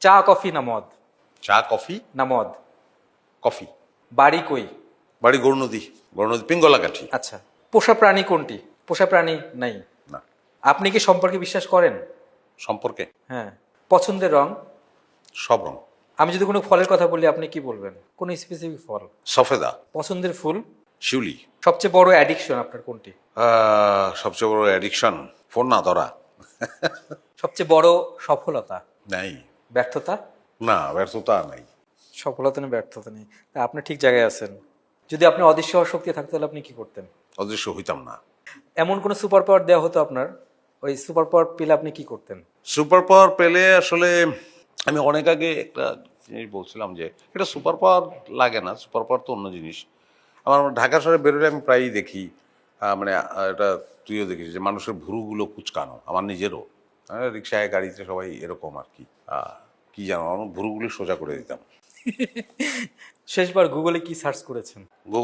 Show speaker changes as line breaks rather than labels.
চা কফি না মদ?
চা কফি?
না মদ?
কফি।
বাড়ি কই?
বাড়ি গৌরনদী, গৌরনদী পিঙ্গলাকাঠি।
আচ্ছা, পোষা প্রাণী কোনটি? পোষা প্রাণী নাই।
না।
আপনি কি সম্পর্কে বিশ্বাস করেন?
সম্পর্কে?
হ্যাঁ। পছন্দের রং?
সব রং।
আমি যদি কোনো ফলের কথা বলি আপনি কি বলবেন? কোন স্পেসিফিক ফল?
সফেদা।
পছন্দের ফুল?
শিউলি।
সবচেয়ে বড় অ্যাডিকশন আপনার কোনটি?
সবচেয়ে বড় অ্যাডিকশন ফোন না ধরা।
সবচেয়ে বড় সফলতা?
নাই।
ব্যর্থতা?
না, ব্যর্থতা নাই।
সফলতা নেই, ব্যর্থতা নেই, তা আপনি ঠিক জায়গায় আছেন। যদি আপনি অদৃশ্য হওয়ার শক্তি থাকতো তাহলে আপনি কি করতেন?
অদৃশ্য হইতাম না।
এমন কোনো সুপার পাওয়ার দেওয়া হতো আপনার, ওই সুপার পাওয়ার পেলে আপনি কি করতেন?
সুপার পাওয়ার পেলে আসলে আমি অনেক আগে একটা জিনিস বলছিলাম যে এটা সুপার পাওয়ার লাগে না, সুপার পাওয়ার তো অন্য জিনিস। আমার ঢাকা শহরে বেরোলে আমি প্রায়ই দেখি, মানে এটা তুইও দেখিস যে মানুষের ভুরুগুলো কুচকানো, আমার নিজেরও। রিক্সায় গাড়িতে সবাই এরকম আর কি। কি জানো, আমার ভুরুগুলো সোজা করে দিতাম।
শেষবার গুগলে কি সার্চ করেছেন?
গুগল